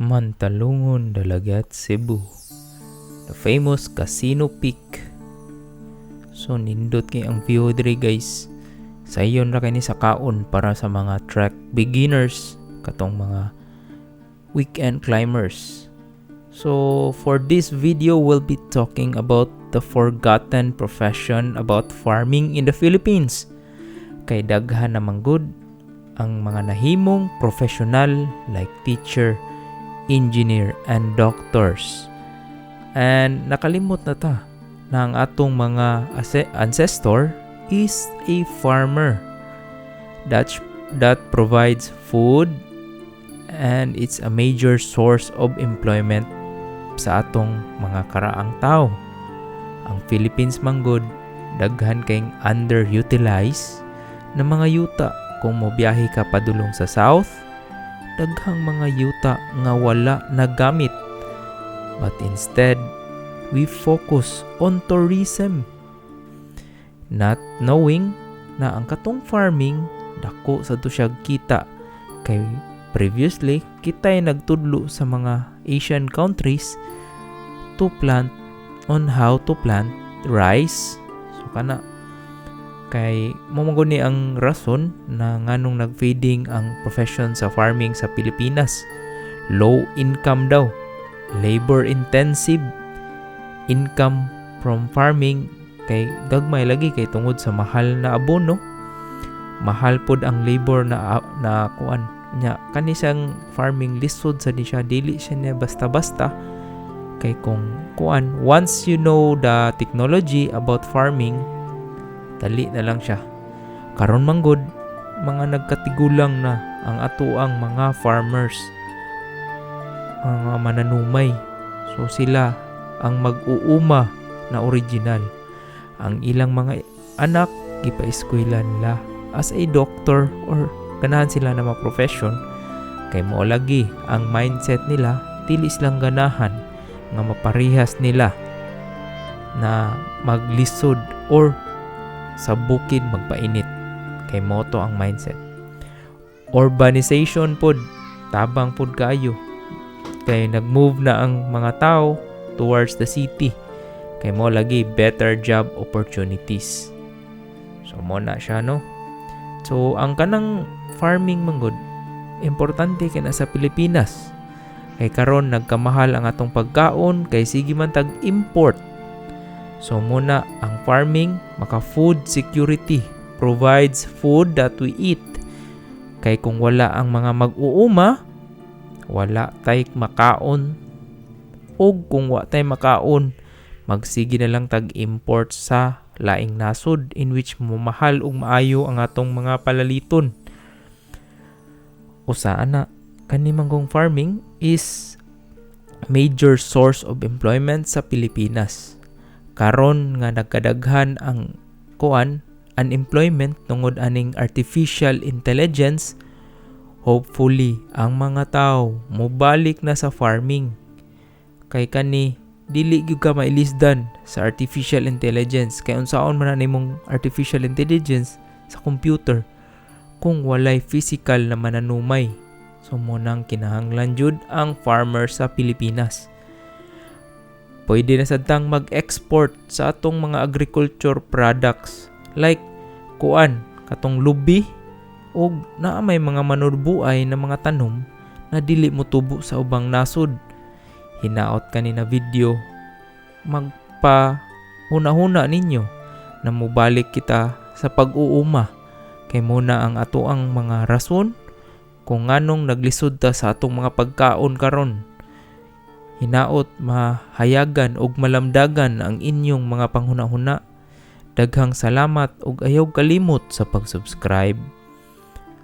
Mantalungon, Dalagat, Cebu. The famous Casino Peak. So nindot kay ang view diri guys. Sayon ra kini sa kaon para sa mga track beginners katong mga weekend climbers. So for this video we'll be talking about the forgotten profession about farming in the Philippines. Kay daghan na manggod ang mga nahimong professional like teacher, engineer, and doctors. And nakalimot na ta na ang atong mga ancestor is a farmer that provides food and it's a major source of employment sa atong mga karaang tao. Ang Philippines manggod daghan kayong underutilized na mga yuta kung mobiyahe ka padulong sa south. Daghang mga yuta nga wala nagamit. But instead, we focus on tourism. Not knowing na ang katong farming, dako sa tusyag kita. Kay previously, kita ay nagtudlo sa mga Asian countries to plant on how to plant rice. So kana kay mamanggo ni ang rason na nganong nag-fading ang profession sa farming sa Pilipinas. Low income daw, labor intensive income from farming kay gagmay lagi kay tungod sa mahal na abono. Mahal pod ang labor na kuan nya kani siyang farming lisod sa di siya, dili siya na basta-basta. Kay kung kuan, once you know the technology about farming, dali na lang siya. Karon manggod mga nagkatigulang na ang atuang mga farmers, mga mananumay. So sila ang mag-uuma na original. Ang ilang mga anak gipa-eskwela nila as a doctor or ganahan sila na mga profession. Kay mo lagi ang mindset nila, dili silang ganahan nga maparihas nila na maglisod or sa bukid magpainit. Kay moto ang mindset. Urbanization pod, tabang pod kayo. Kay nag-move na ang mga tao towards the city. Kay mo lagi better job opportunities. So mo na siya, no? So ang kanang farming manggod, importante kay na sa Pilipinas. Kay karon nagkamahal ang atong pagkaon, kay sige man tag-import. So muna ang farming, maka food security, provides food that we eat. Kay kung wala ang mga mag-uuma, wala tay makaon. O kung wala tay makaon, magsige na lang tag-import sa laing nasod in which mamahal ug maayo ang atong mga palaliton. Usa ana kani manggong farming is major source of employment sa Pilipinas. Karon nga nagkadaghan ang unemployment tungod aning artificial intelligence, hopefully ang mga tao mobalik na sa farming. Kay kani dili gyud ka mailisdan sa artificial intelligence. Kay unsaon man nimong artificial intelligence sa computer kung walay physical na mananumay. So mo nang kinahanglan jud ang farmer sa Pilipinas. Pwede na sadtang mag-export sa atong mga agriculture products like katong lubi o naa may mga manurbuay na mga tanom na dili mo tubo sa ubang nasod. Hinaot kanina video, magpa-huna-huna ninyo na mubalik kita sa pag-uuma. Kay muna ang atoang mga rason kung nganong naglisod ta sa atong mga pagkaon karon. Hinaot mahayagan og malamdagan ang inyong mga panghuna-huna. Daghang salamat ug ayaw kalimot sa pag-subscribe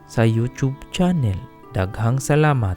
sa YouTube channel. Daghang salamat.